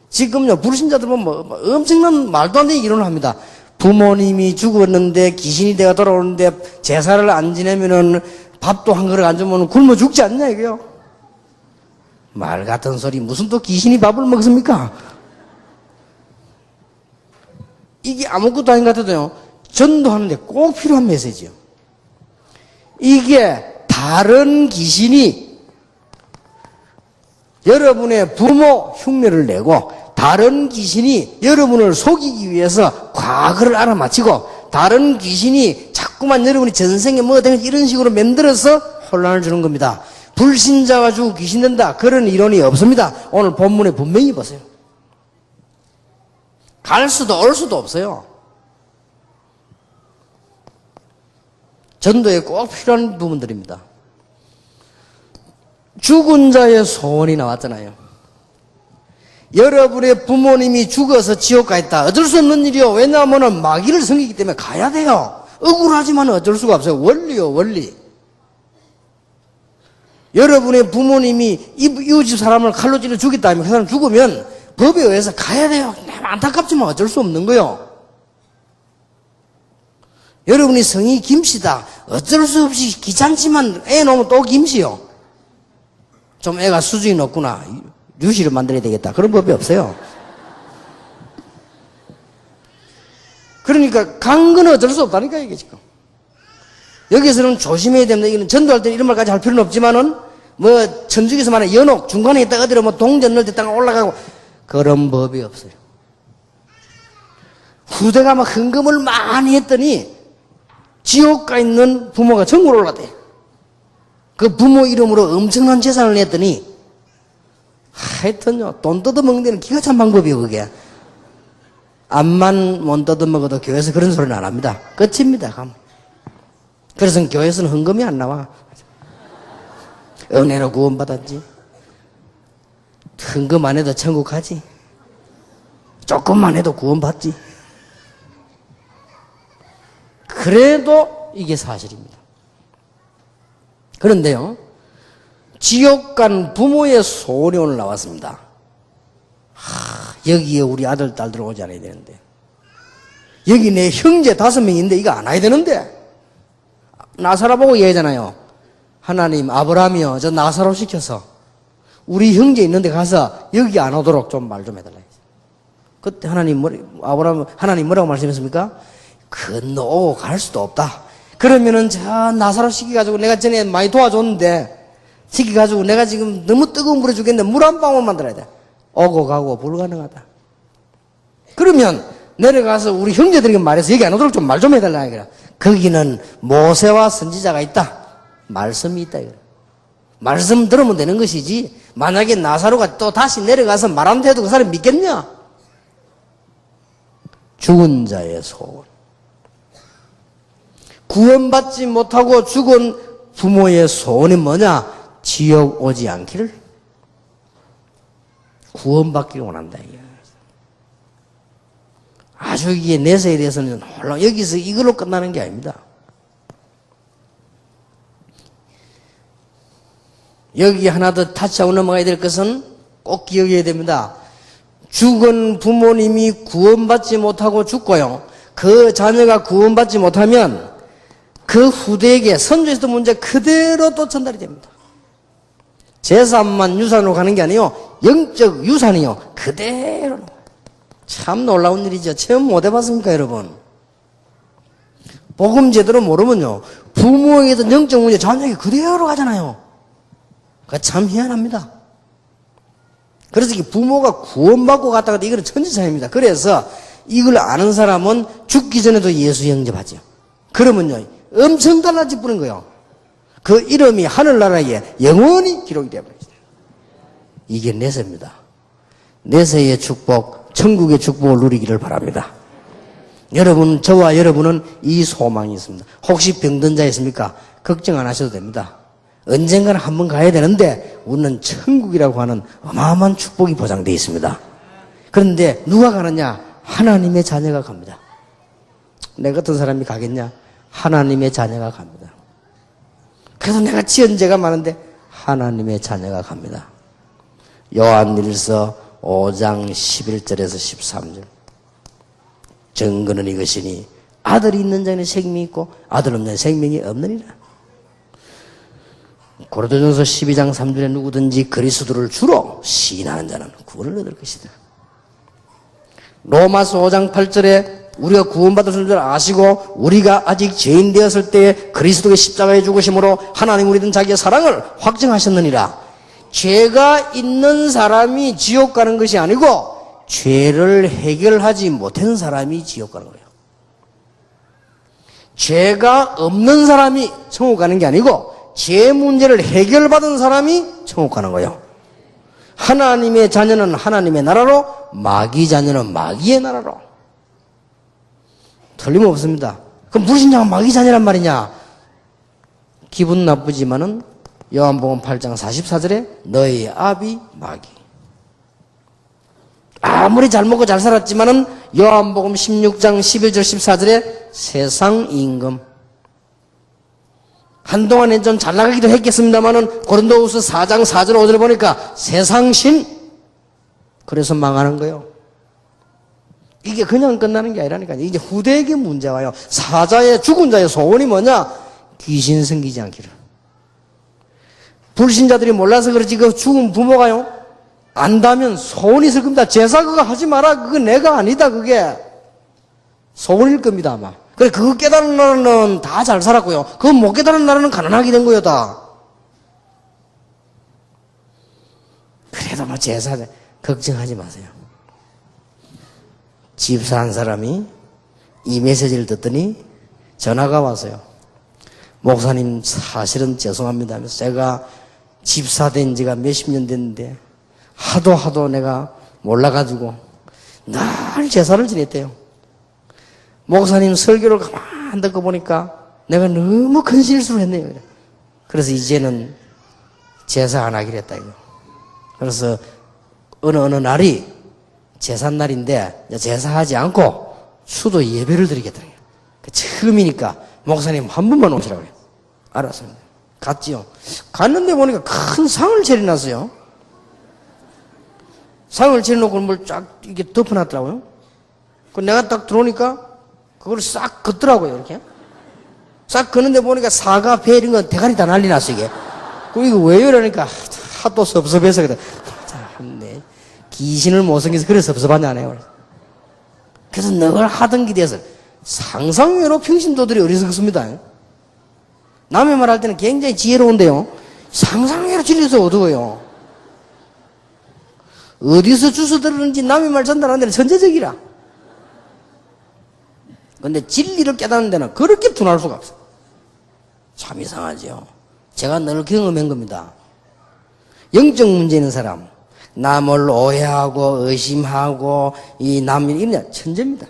지금요, 불신자들 보면 뭐 엄청난 말도 안 되는 이론을 합니다. 부모님이 죽었는데 귀신이 되어 돌아오는데 제사를 안 지내면은 밥도 한 그릇 안 주면 굶어 죽지 않냐, 이게요? 말 같은 소리, 무슨 또 귀신이 밥을 먹습니까? 이게 아무것도 아닌 것 같아도요, 전도하는데 꼭 필요한 메시지요. 이게 다른 귀신이 여러분의 부모 흉내를 내고, 다른 귀신이 여러분을 속이기 위해서 과거를 알아맞히고, 다른 귀신이 자꾸만 여러분이 전생에 뭐가 되는지 이런 식으로 만들어서 혼란을 주는 겁니다. 불신자가 죽고 귀신 된다, 그런 이론이 없습니다. 오늘 본문에 분명히 보세요. 갈 수도 올 수도 없어요. 전도에 꼭 필요한 부분들입니다. 죽은 자의 소원이 나왔잖아요. 여러분의 부모님이 죽어서 지옥 가 있다, 어쩔 수 없는 일이요. 왜냐하면 마귀를 섬기기 때문에 가야 돼요. 억울하지만 어쩔 수가 없어요. 원리요, 원리. 여러분의 부모님이 이웃집 사람을 칼로 찔러 죽였다 하면 그 사람 죽으면 법에 의해서 가야 돼요. 안타깝지만 어쩔 수 없는 거요. 여러분이 성이 김씨다, 어쩔 수 없이 귀찮지만 애 놓으면 또 김씨요. 좀 애가 수준이 높구나, 류씨를 만들어야 되겠다, 그런 법이 없어요. 그러니까 간 건 어쩔 수 없다니까, 이게 지금. 여기서는 조심해야 됩니다. 이거는 전도할 때 이런 말까지 할 필요는 없지만은, 뭐 천주교에서 말하는 연옥, 중간에 있다가 어디로 뭐 동전 넣을 때 땅 올라가고, 그런 법이 없어요. 후대가 막 헌금을 많이 했더니 지옥 가 있는 부모가 전국으로 올라대. 그 부모 이름으로 엄청난 재산을 냈더니, 하여튼요, 돈 뜯어먹는 데는 기가 찬 방법이에요, 그게. 암만 못 뜯어먹어도 교회에서 그런 소리는 안 합니다. 끝입니다, 가면. 그래서 교회에서는 헌금이 안 나와. 은혜로 구원받았지. 헌금 안 해도 천국 가지. 조금만 해도 구원받지. 그래도 이게 사실입니다. 그런데요, 지옥 간 부모의 소원이 오늘 나왔습니다. 여기에 우리 아들, 딸들 오지 않아야 되는데, 여기 내 형제 5명인데 이거 안 와야 되는데, 나사로 보고 얘기하잖아요. 하나님, 아브라함이요, 저 나사로 시켜서 우리 형제 있는데 가서 여기 안 오도록 좀 말 좀 해달라. 그때 하나님 뭐라고 말씀했습니까? 건너오고 갈 수도 없다. 그러면은 저 나사로 시켜가지고 내가 전에 많이 도와줬는데, 시켜가지고 내가 지금 너무 뜨거운 물에 죽겠는데 물 한 방울 만들어야 돼. 오고 가고 불가능하다. 그러면 내려가서 우리 형제들에게 말해서 여기 안 오도록 좀 말 좀 해달라. 이거라. 거기는 모세와 선지자가 있다, 말씀이 있다. 이거라. 말씀 들으면 되는 것이지, 만약에 나사로가 또 다시 내려가서 말하면 해도 그 사람이 믿겠냐? 죽은 자의 소원. 구원받지 못하고 죽은 부모의 소원이 뭐냐? 지옥 오지 않기를, 구원받기를 원한다. 아주 이게 내세에 대해서는 여기서 이걸로 끝나는 게 아닙니다. 여기 하나 더 타치하고 넘어가야 될 것은 꼭 기억해야 됩니다. 죽은 부모님이 구원받지 못하고 죽고요. 그 자녀가 구원받지 못하면 그 후대에게 선조에서도 문제 그대로 또 전달이 됩니다. 재산만 유산으로 가는 게 아니요. 영적 유산이요. 그대로. 참 놀라운 일이죠. 체험 못 해봤습니까, 여러분? 복음 제대로 모르면요. 부모에게도 영적 문제 자녀에게 그대로 가잖아요. 그거 참 희한합니다. 그래서 부모가 구원받고 갔다 갔다 이거는 천지차입니다. 그래서 이걸 아는 사람은 죽기 전에도 예수 영접하죠. 그러면요. 엄청 달라질 뿐인 거예요. 그 이름이 하늘나라에 영원히 기록이 되어버립니다. 이게 내세입니다. 내세의 축복, 천국의 축복을 누리기를 바랍니다. 여러분, 저와 여러분은 이 소망이 있습니다. 혹시 병든 자 있습니까? 걱정 안 하셔도 됩니다. 언젠가는 한번 가야 되는데 우리는 천국이라고 하는 어마어마한 축복이 보장되어 있습니다. 그런데 누가 가느냐? 하나님의 자녀가 갑니다. 내 같은 사람이 가겠냐? 하나님의 자녀가 갑니다. 그래서 내가 지은 죄가 많은데 하나님의 자녀가 갑니다. 요한일서 5장 11절에서 13절. 증거는 이것이니 아들이 있는 자는 생명이 있고 아들 없는 자는 생명이 없느니라. 고린도전서 12장 3절에 누구든지 그리스도를 주로 시인하는 자는 구원을 얻을 것이다. 로마서 5장 8절에 우리가 구원받을 줄 아시고 우리가 아직 죄인 되었을 때에 그리스도의 십자가에 죽으심으로 하나님 우리든 자기의 사랑을 확증하셨느니라. 죄가 있는 사람이 지옥 가는 것이 아니고 죄를 해결하지 못한 사람이 지옥 가는 거예요. 죄가 없는 사람이 천국 가는 게 아니고 죄 문제를 해결받은 사람이 천국 가는 거예요. 하나님의 자녀는 하나님의 나라로, 마귀 자녀는 마귀의 나라로. 틀림없습니다. 그럼 불신자가 마귀 자녀란 말이냐? 기분 나쁘지만은 요한복음 8장 44절에 너희 아비 마귀. 아무리 잘 먹고 잘 살았지만은 요한복음 16장 11절 14절에 세상 임금. 한동안엔 좀 잘 나가기도 했겠습니다만은 고린도후서 4장 4절 5절 보니까 세상신. 그래서 망하는 거예요. 이게 그냥 끝나는 게 아니라니까요. 이제 후대에게 문제가 와요. 사자의 죽은 자의 소원이 뭐냐? 귀신 생기지 않기를. 불신자들이 몰라서 그렇지 그 죽은 부모가요. 안다면 소원이 있을 겁니다. 제사 그거 하지 마라. 그거 내가 아니다. 그게 소원일 겁니다 아마. 그래 그거 깨달은 나라는 다 잘 살았고요. 그거 못 깨달은 나라는 가난하게 된 거예요 다. 그래도 뭐 제사 걱정하지 마세요. 집사 한 사람이 이 메시지를 듣더니 전화가 왔어요. 목사님 사실은 죄송합니다 하면서 제가 집사 된 지가 몇십 년 됐는데 하도 내가 몰라가지고 늘 제사를 지냈대요. 목사님 설교를 가만 듣고 보니까 내가 너무 큰 실수를 했네요. 그래서 이제는 제사 안 하기로 했다 이거. 그래서 어느 날이 제삿날인데 제사하지 않고 수도 예배를 드리겠다는 거예요. 처음이니까 목사님 한 분만 오시라고 해요. 알았습니다. 갔지요. 갔는데 보니까 큰 상을 차려놨어요. 상을 차려놓고 뭘 쫙 이렇게 덮어놨더라고요. 그 내가 딱 들어오니까 그걸 싹 걷더라고요, 이렇게. 싹 걷는데 보니까 사과, 배 이런 거 대가리 다 난리 났어, 이게. 그 이거 왜요? 이러니까 하도 섭섭해서 그래. 참네. 귀신을 못 섬겨서 그래 섭섭하냐, 안 해요. 그래서 늘 하던 기대에서 상상외로 평신도들이 어리석습니다. 남의 말 할 때는 굉장히 지혜로운데요. 상상외로 진리에서 어두워요. 어디서 주워 들었는지 남의 말 전달하는 데는 천재적이라. 근데 진리를 깨닫는 데는 그렇게 둔할 수가 없어요. 참 이상하죠. 제가 늘 경험한 겁니다. 영적 문제 있는 사람, 남을 오해하고 의심하고 이 남이 이런 천재입니다.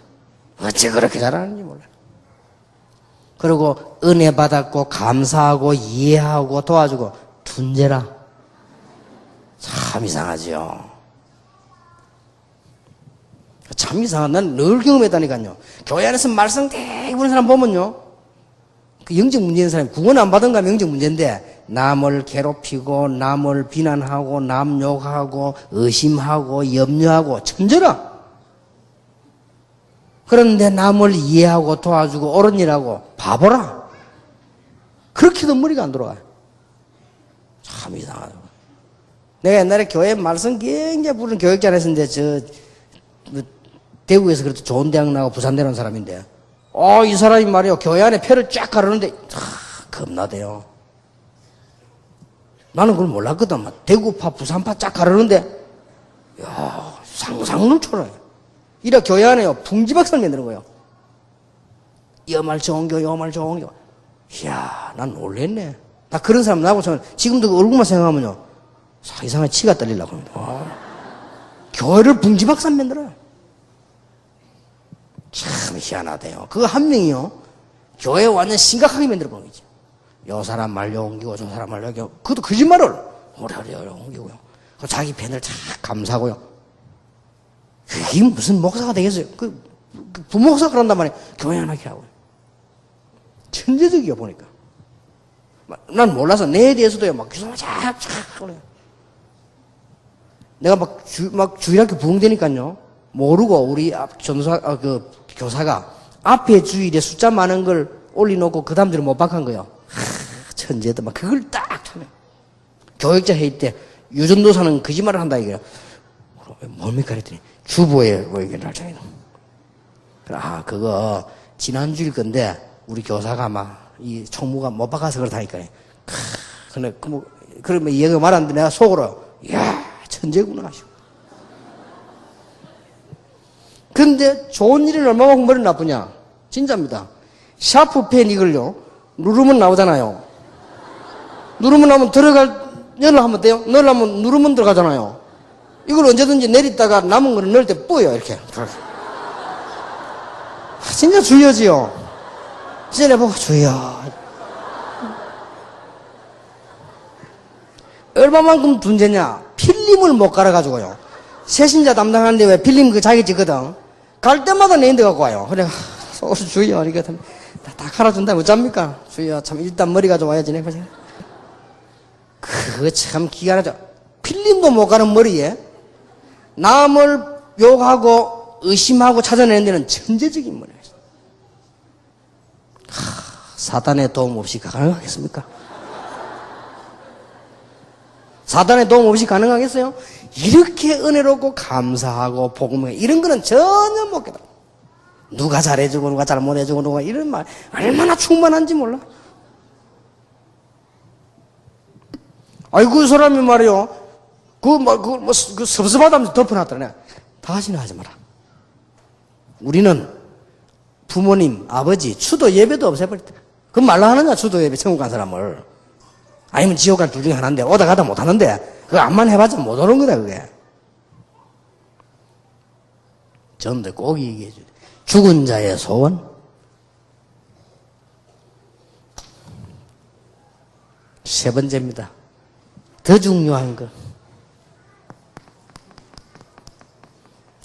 어째 그렇게 잘하는지 몰라요. 그리고 은혜 받았고 감사하고 이해하고 도와주고 둔재라. 참 이상하죠. 참 이상하다. 난 늘 경험했다니까요. 교회 안에서 말씀 되게 보는 사람 보면요. 그 영적 문제인 사람이 구원 안 받은 가 영적 문제인데 남을 괴롭히고 남을 비난하고 남 욕하고 의심하고 염려하고 천재라. 그런데 남을 이해하고 도와주고 옳은 일하고 바보라. 그렇게도 머리가 안 돌아가요. 참 이상하다. 내가 옛날에 교회 말씀 굉장히 부르는 교육자 안에서인데 대구에서 그래도 좋은 대학 나고 부산대 온 사람인데 이 사람이 말이요 교회 안에 표를 쫙 가르는데 겁나대요. 나는 그걸 몰랐거든. 대구파 부산파 쫙 가르는데 야 상상을 초월해요. 이래 교회 안에요 풍지박살 만드는 거예요. 여말 좋은 교 여말 좋은 교. 이야 난 놀랬네. 나 그런 사람 나하고 저는 지금도 그 얼굴만 생각하면요 이상하게 치가 떨리려고 합니다. 교회를 풍지박살 만들어요. 참 희한하대요. 그 한 명이요 교회 완전 심각하게 만들어 보는 거지. 요 사람 말 옮기고 저 사람 말 옮기고 그것도 거짓말을 오래오래 옮기고요. 자기 팬을 쫙 감사하고요. 이게 무슨 목사가 되겠어요? 그 부목사가 그런단 말이에요. 교회 하나 키라고요. 천재적이요 보니까. 난 몰라서 내에 대해서도요 막 교사가 쫙 그래요. 내가 막 주일학교 부흥되니까요 모르고 우리 교사가 앞에 주일에 숫자 많은 걸 올려놓고 그 다음들은 못 박한 거예요. 천재도 막 그걸 딱 참여. 교육자 회의 때 유전도사는 거짓말을 한다 이거야. 뭡니까 그랬더니 주보에 뭐 이게 날짜에. 그거 지난주일 건데 우리 교사가 막 이 총무가 못 박아서 그렇다니까요. 근데 그러면 얘가 말하는데 내가 속으로 이야 천재구나 하시고. 근데 좋은 일은 얼마만큼 머리 나쁘냐? 진짜입니다. 샤프펜 이걸요 누르면 나오잖아요. 누르면 나오면 열을 하면 돼요? 넣으려면 누르면 들어가잖아요. 이걸 언제든지 내리다가 남은 거는 넣을 때 뿌요 이렇게. 진짜 주여지요. 진짜 내보고 주여. 얼마만큼 둔재냐? 필름을 못 갈아가지고요. 세신자 담당하는데 왜 필름 그 자기 찍거든. 갈 때마다 내인데 갖고 와요. 그래, 주여. 이거 다 갈아준다면 어쩝니까? 주여. 참, 일단 머리가 좋아야지. 그거 참 기가 나죠. 필름도 못 가는 머리에 남을 욕하고 의심하고 찾아내는 데는 천재적인 머리예요. 사단의 도움 없이 가능하겠습니까? 사단의 도움 없이 가능하겠어요? 이렇게 은혜롭고 감사하고 복음에 이런 거는 전혀 못 깨달아. 누가 잘해주고 누가 잘 못해주고 누가 이런 말 얼마나 충만한지 몰라. 아이고 그 사람이 말이요 그 섭섭하다면서 덮어놨더니 다시는 하지 마라. 우리는 부모님 아버지 추도 예배도 없애버렸다. 그럼 말로 하느냐 추도 예배 천국 간 사람을. 아니면 지옥 간 둘 중에 하나인데 오다 가다 못하는데 그거 암만 해봤자 못 오는 거다 그게. 저놈들 꼭 얘기해 줘요. 죽은 자의 소원. 세 번째입니다. 더 중요한 거.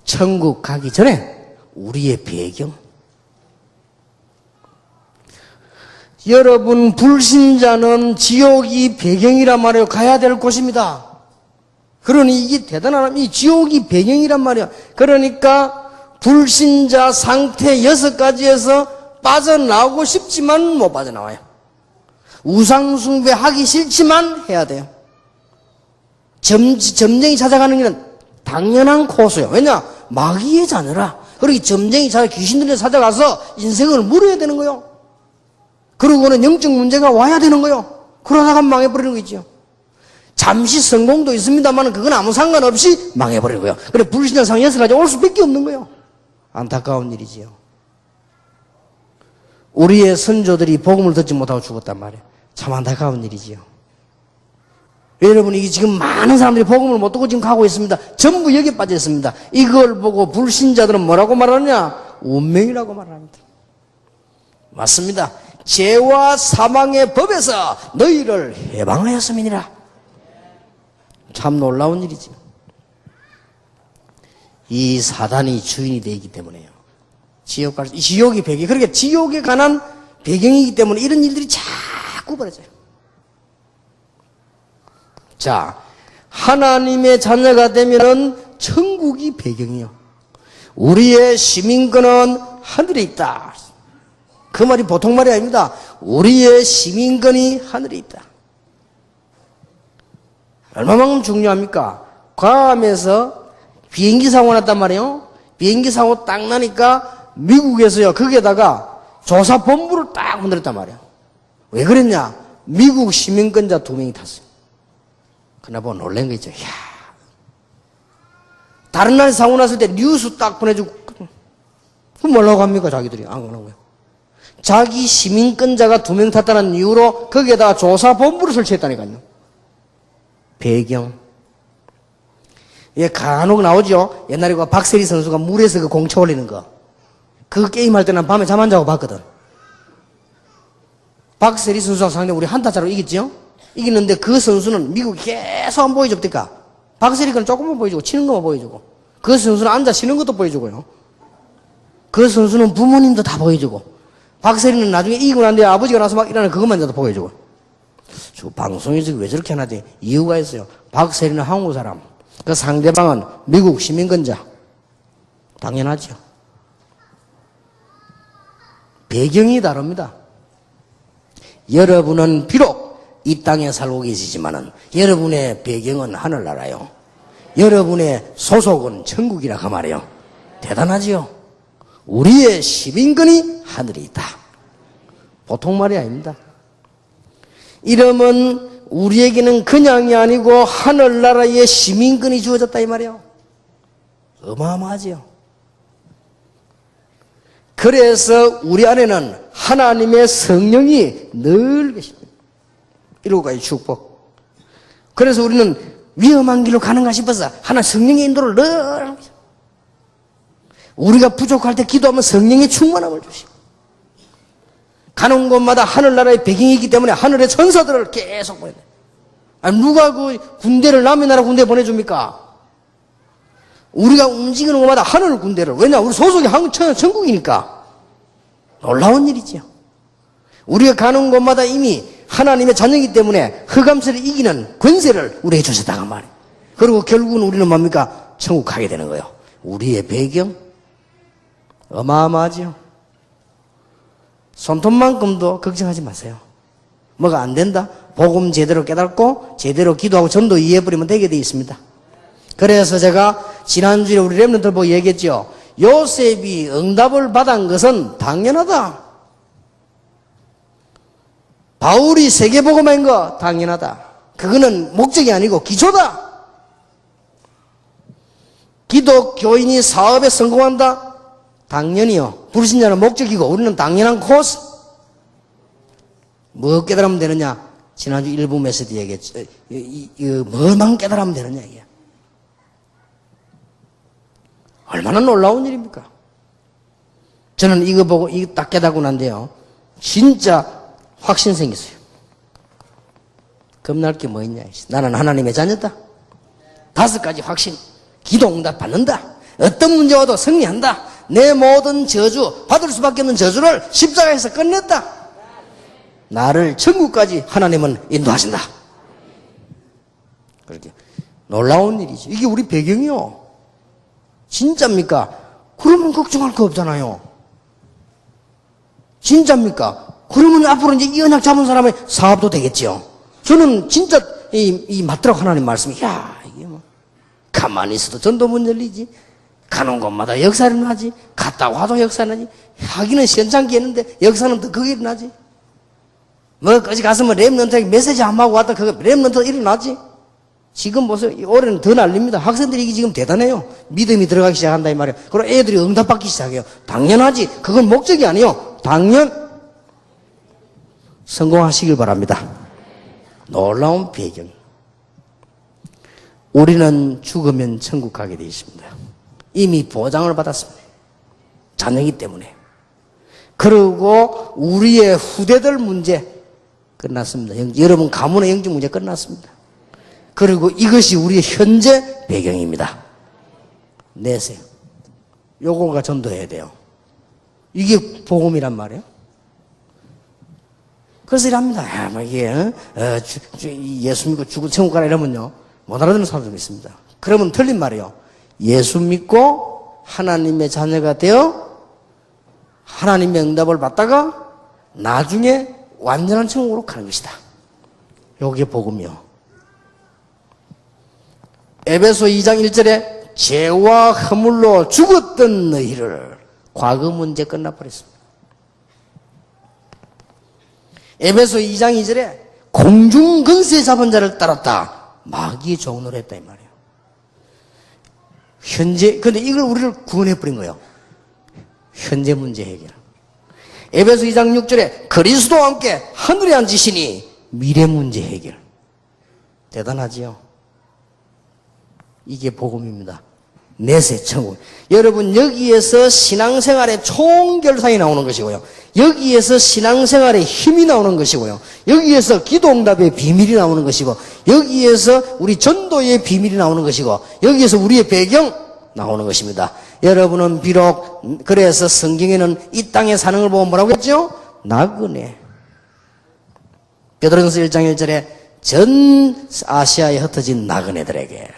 천국 가기 전에 우리의 배경. 여러분 불신자는 지옥이 배경이란 말이에요. 가야 될 곳입니다. 그러니 이게 대단한 이 지옥이 배경이란 말이에요. 그러니까 불신자 상태 6가지에서 빠져나오고 싶지만 못 빠져나와요. 우상숭배 하기 싫지만 해야 돼요. 점쟁이 찾아가는 길은 당연한 코스요. 왜냐? 마귀의 자녀라. 그러기 점쟁이 찾아 귀신들에 찾아가서 인생을 물어야 되는 거요. 그러고는 영적 문제가 와야 되는 거요. 그러다가 망해버리는 거죠. 잠시 성공도 있습니다만 그건 아무 상관없이 망해버리는 거예요. 그래 불신자 상 6가지 올 수밖에 없는 거예요. 안타까운 일이지요. 우리의 선조들이 복음을 듣지 못하고 죽었단 말이에요. 참 안타까운 일이지요. 여러분 이게 지금 많은 사람들이 복음을 못 듣고 지금 가고 있습니다. 전부 여기에 빠져 있습니다. 이걸 보고 불신자들은 뭐라고 말하느냐? 운명이라고 말합니다. 맞습니다. 죄와 사망의 법에서 너희를 해방하였음이니라. 참 놀라운 일이지. 이 사단이 주인이 되기 때문에요. 지옥이 배경, 그러니까 지옥에 관한 배경이기 때문에 이런 일들이 자꾸 벌어져요. 자, 하나님의 자녀가 되면은 천국이 배경이요. 우리의 시민권은 하늘에 있다. 그 말이 보통 말이 아닙니다. 우리의 시민권이 하늘에 있다. 얼마만큼 중요합니까? 괌에서 비행기 사고 났단 말이에요. 비행기 사고 딱 나니까 미국에서요, 거기에다가 조사본부를 딱 만들었단 말이에요. 왜 그랬냐? 미국 시민권자 2명이 탔어요. 그나 보고 놀란 거 있죠. 이야. 다른 나라에 사고 났을 때 뉴스 딱 보내주고, 그럼 뭐라고 합니까? 자기들이. 안 그러는 거예요. 자기 시민권자가 2명 탔다는 이유로 거기에다가 조사본부를 설치했다니까요. 배경. 예, 간혹 나오죠. 옛날에 그 박세리 선수가 물에서 그 공 쳐올리는 거. 그 게임 할 때는 밤에 잠 안 자고 봤거든. 박세리 선수랑 상대 우리 한타차로 이겼죠? 이겼는데 그 선수는 미국이 계속 안 보여줍니까? 박세리는 조금만 보여주고 치는 것만 보여주고, 그 선수는 앉아 쉬는 것도 보여주고요. 그 선수는 부모님도 다 보여주고, 박세리는 나중에 이기고 난 뒤에 아버지가 나서 막 일하는 그것만 도 보여주고. 저 방송에서 왜 저렇게 하나 돼? 이유가 있어요. 박세리는 한국 사람, 그 상대방은 미국 시민권자. 당연하죠. 배경이 다릅니다. 여러분은 비록 이 땅에 살고 계시지만은 여러분의 배경은 하늘나라요. 여러분의 소속은 천국이라 그 말이에요. 대단하지요. 우리의 시민권이 하늘에 있다. 보통 말이 아닙니다. 이러면 우리에게는 그냥이 아니고 하늘나라의 시민권이 주어졌다 이 말이에요. 어마어마하지요. 그래서 우리 안에는 하나님의 성령이 늘 계십니다. 이루어가의 축복. 그래서 우리는 위험한 길로 가는가 싶어서 하나 성령의 인도를 늘 합니다. 우리가 부족할 때 기도하면 성령의 충만함을 주시고, 가는 곳마다 하늘나라의 배경이 있기 때문에 하늘의 천사들을 계속 보내요. 아니, 누가 그 군대를 남의 나라 군대에 보내줍니까? 우리가 움직이는 곳마다 하늘 군대를. 왜냐? 우리 소속이 천국이니까. 놀라운 일이지요. 우리가 가는 곳마다 이미 하나님의 자녀이기 때문에 흑암세를 이기는 권세를 우리에게 주셨다고 말이에요. 그리고 결국은 우리는 뭡니까? 천국 가게 되는 거예요. 우리의 배경 어마어마하죠. 손톱만큼도 걱정하지 마세요. 뭐가 안 된다? 복음 제대로 깨닫고 제대로 기도하고 전도 이해해버리면 되게 돼 있습니다. 그래서 제가 지난주에 우리 렘넌트들 보고 얘기했죠. 요셉이 응답을 받은 것은 당연하다. 바울이 세계복음화인 거 당연하다. 그거는 목적이 아니고 기초다. 기독교인이 사업에 성공한다? 당연히요. 불신자는 목적이고 우리는 당연한 코스. 뭐 깨달으면 되느냐? 지난주 일부 메시지 얘기했죠. 뭐만 깨달으면 되느냐 이게. 얼마나 놀라운 일입니까? 저는 이거 보고 이거 딱 깨닫고 난데요, 진짜 확신 생겼어요. 겁날 게 뭐 있냐? 나는 하나님의 자녀다. 5가지 확신. 기도 응답 받는다. 어떤 문제 와도 승리한다. 내 모든 저주, 받을 수밖에 없는 저주를 십자가에서 끝냈다. 나를 천국까지 하나님은 인도하신다. 그렇게 놀라운 일이죠. 이게 우리 배경이요. 진짜입니까? 그러면 걱정할 거 없잖아요. 진짜입니까? 그러면 앞으로 이제 이 언약 잡은 사람의 사업도 되겠죠. 저는 진짜 이 맞더라고 하나님 말씀이. 야, 이게 뭐 가만히 있어도 전도 문 열리지. 가는 곳마다 역사를 나지. 갔다 와도 역사 나지. 하기는 시원찮게 했는데 역사는 더 그게 일어나지. 뭐 거기 가서 뭐 렘넌트에게 메시지 안 하고 왔다 그거 렘넌트 일어나지. 지금 보세요. 올해는 더 날립니다. 학생들이 이게 지금 대단해요. 믿음이 들어가기 시작한다 이 말이에요. 그리고 애들이 응답받기 시작해요. 당연하지. 그건 목적이 아니에요. 성공하시길 바랍니다. 놀라운 배경. 우리는 죽으면 천국 가게 되어 있습니다. 이미 보장을 받았습니다. 자녀이기 때문에. 그리고 우리의 후대들 문제 끝났습니다. 여러분 가문의 영적 문제 끝났습니다. 그리고 이것이 우리의 현재 배경입니다. 내세요. 요거가 전도해야 돼요. 이게 복음이란 말이에요. 그래서 이랍니다. 이게 예수 믿고 죽을 천국 가라 이러면요 못 알아듣는 사람들이 있습니다. 그러면 틀린 말이에요. 예수 믿고 하나님의 자녀가 되어 하나님의 응답을 받다가 나중에 완전한 천국으로 가는 것이다. 요게 복음이요. 에베소 2장 1절에 죄와 허물로 죽었던 너희를 과거 문제 끝나버렸습니다. 에베소 2장 2절에 공중 근세 잡은 자를 따랐다. 마귀의 종노를 했다 이 말이에요. 현재 근데 이걸 우리를 구원해버린 거예요. 현재 문제 해결. 에베소 2장 6절에 그리스도와 함께 하늘에 앉으시니 미래 문제 해결. 대단하지요. 이게 복음입니다. 내세 천국. 여러분 여기에서 신앙생활의 총결산이 나오는 것이고요. 여기에서 신앙생활의 힘이 나오는 것이고요. 여기에서 기도응답의 비밀이 나오는 것이고 여기에서 우리 전도의 비밀이 나오는 것이고 여기에서 우리의 배경 나오는 것입니다. 여러분은 비록 그래서 성경에는 이 땅에 사는 걸 보면 뭐라고 했죠? 나그네. 베드로전서 1장 1절에 전 아시아에 흩어진 나그네들에게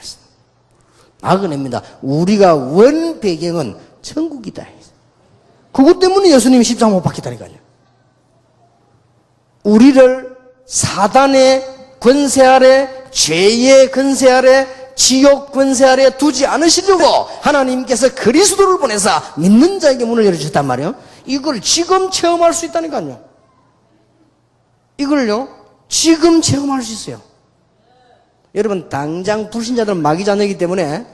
나그네입니다. 우리가 원 배경은 천국이다. 그것 때문에 예수님이 십자가 못 박혔다니까요. 우리를 사단의 권세 아래, 죄의 권세 아래, 지옥 권세 아래 두지 않으시려고 하나님께서 그리스도를 보내서 믿는 자에게 문을 열어주셨단 말이에요. 이걸 지금 체험할 수 있다니까요. 이걸요 지금 체험할 수 있어요. 여러분 당장 불신자들은 마귀 자녀이기 때문에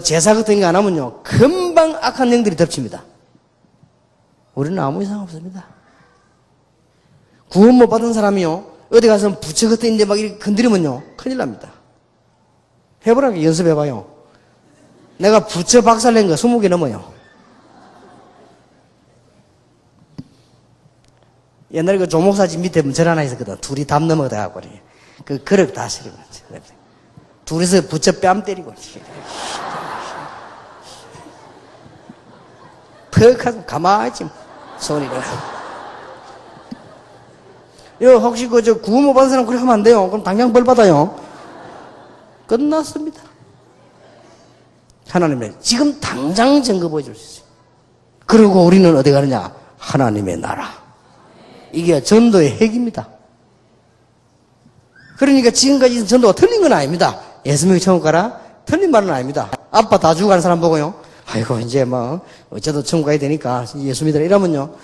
제사 같은 거 안 하면요 금방 악한 영들이 덮칩니다. 우리는 아무 이상 없습니다. 구원 못 받은 사람이요 어디 가서 부처 같은 인데 막 이렇게 건드리면요 큰일 납니다. 해보라고 연습해봐요. 내가 부처 박살낸 거 20개 넘어요. 옛날에 그 조목사집 밑에 절 하나 있었거든. 둘이 담 넘어가고 그 그릇 다 실은 거지. 둘이서 부처 뺨 때리고 퍽 하고 가만히 있지 손이를. 혹시 구원 못 받은 사람 그렇게 하면 안 돼요. 그럼 당장 벌 받아요. 끝났습니다. 하나님의 지금 당장 증거 보여줄 수 있어요. 그리고 우리는 어디 가느냐? 하나님의 나라. 이게 전도의 핵입니다. 그러니까 지금까지 전도가 틀린 건 아닙니다. 예수 믿고 천국 가라? 틀린 말은 아닙니다. 아빠 다 죽어가는 사람 보고요. 아이고 이제 어째도 천국 가야 되니까 예수 믿으라 이러면요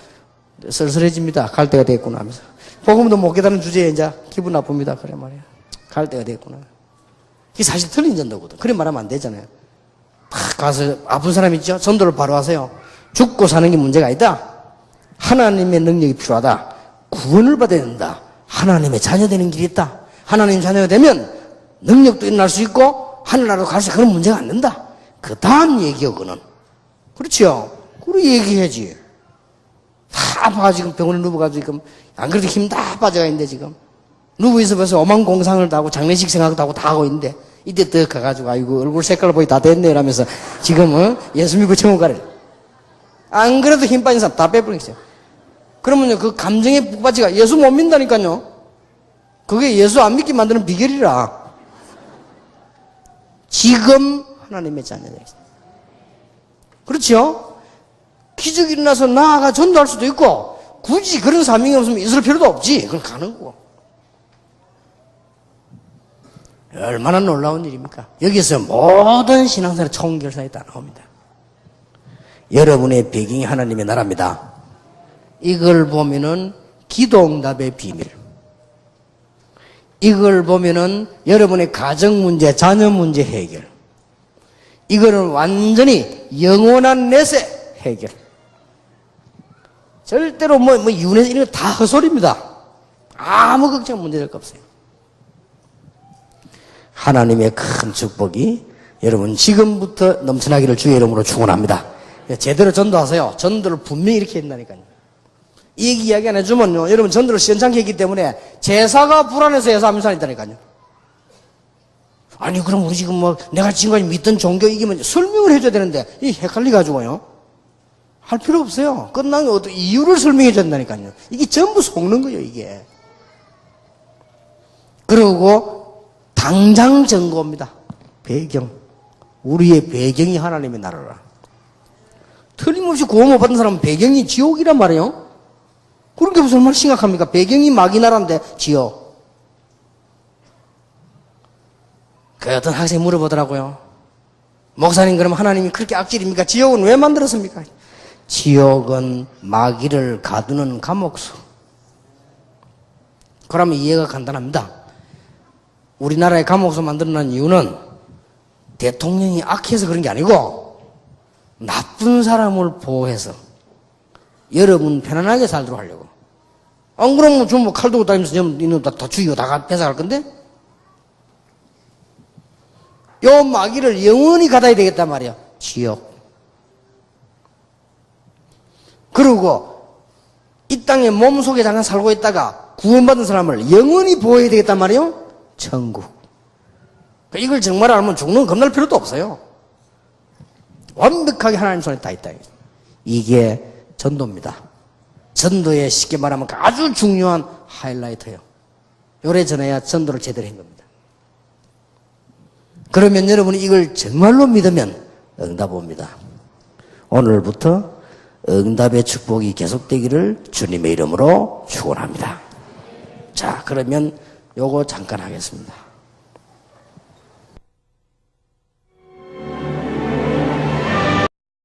쓸쓸해집니다. 갈 때가 됐구나 하면서. 복음도 못 깨달은 주제에 이제 기분 나쁩니다. 그래 말이야. 갈 때가 됐구나. 이게 사실 틀린 전도거든. 그래 말하면 안 되잖아요. 막 가서 아픈 사람 있죠? 전도를 바로 하세요. 죽고 사는 게 문제가 아니다. 하나님의 능력이 필요하다. 구원을 받아야 된다. 하나님의 자녀 되는 길이 있다. 하나님 자녀가 되면 능력도 일어날 수 있고 하늘나라로 갈 수 있고 그런 문제가 안 된다. 그 다음 얘기요 그는. 그렇죠? 그래 얘기해야지. 다 아파가지고 지금 병원에 누워가지고 지금 안 그래도 힘 다 빠져가 있는데 지금 누워있어 벌써 오만 공상을 다 하고 장례식 생각도 하고 다 하고 있는데 이때 더 가가지고 아이고 얼굴 색깔 보이 다 됐네 이러면서 지금 예수 믿고 천국 가래. 안 그래도 힘 빠진 사람 다 빼버리겠어요. 그러면요 그 감정의 북받치가 예수 못 믿는다니까요. 그게 예수 안 믿게 만드는 비결이라. 지금 하나님의 자녀들. 그렇죠? 기적이 일어나서 나아가 전도할 수도 있고 굳이 그런 사명이 없으면 있을 필요도 없지. 그건 가는 거고. 얼마나 놀라운 일입니까? 여기서 모든 신앙생활의 총결산이 다 나옵니다. 여러분의 배경이 하나님의 나라입니다. 이걸 보면은 기도응답의 비밀. 이걸 보면은 여러분의 가정 문제, 자녀 문제 해결. 이거는 완전히 영원한 내세 해결. 절대로 이혼해서 이런 거 다 헛소리입니다. 아무 걱정 문제될 거 없어요. 하나님의 큰 축복이 여러분 지금부터 넘쳐나기를 주의 이름으로 축원합니다. 제대로 전도하세요. 전도를 분명히 이렇게 했다니까요. 이 이야기 안 해주면요 여러분 전도를 시원찮게 했기 때문에 제사가 불안해서 예수 안 믿는 사람이 있다니까요. 아니, 그럼 우리 지금 뭐, 내가 지금까지 믿던 종교 이게 뭔지 설명을 해줘야 되는데, 이 헷갈려가지고요. 할 필요 없어요. 끝나면 어떤 이유를 설명해 준다니까요. 이게 전부 속는 거예요, 이게. 그리고 당장 증거입니다. 배경. 우리의 배경이 하나님의 나라라. 틀림없이 구원 못 받은 사람은 배경이 지옥이란 말이에요. 그런 게 무슨 얼마나 심각합니까? 배경이 마귀 나라인데 지옥. 그 어떤 학생이 물어보더라고요. 목사님, 그럼 하나님이 그렇게 악질입니까? 지옥은 왜 만들었습니까? 지옥은 마귀를 가두는 감옥수. 그러면 이해가 간단합니다. 우리나라의 감옥수 만들어낸 이유는 대통령이 악해서 그런 게 아니고 나쁜 사람을 보호해서 여러분 편안하게 살도록 하려고. 안 그러면 좀 뭐 칼 들고 다니면서 이놈 다 죽이고 다 뺏어갈 건데? 요 마귀를 영원히 가다야 되겠단 말이야. 지옥. 그리고 이 땅에 몸속에 잠깐 살고 있다가 구원받은 사람을 영원히 보호해야 되겠단 말이에요. 천국. 이걸 정말 알면 죽는 겁날 필요도 없어요. 완벽하게 하나님 손에 다 있다. 이게 전도입니다. 전도에 쉽게 말하면 아주 중요한 하이라이트예요. 요래 전해야 전도를 제대로 한 겁니다. 그러면 여러분이 이걸 정말로 믿으면 응답 옵니다. 오늘부터 응답의 축복이 계속되기를 주님의 이름으로 축원합니다. 자, 그러면 요거 잠깐 하겠습니다.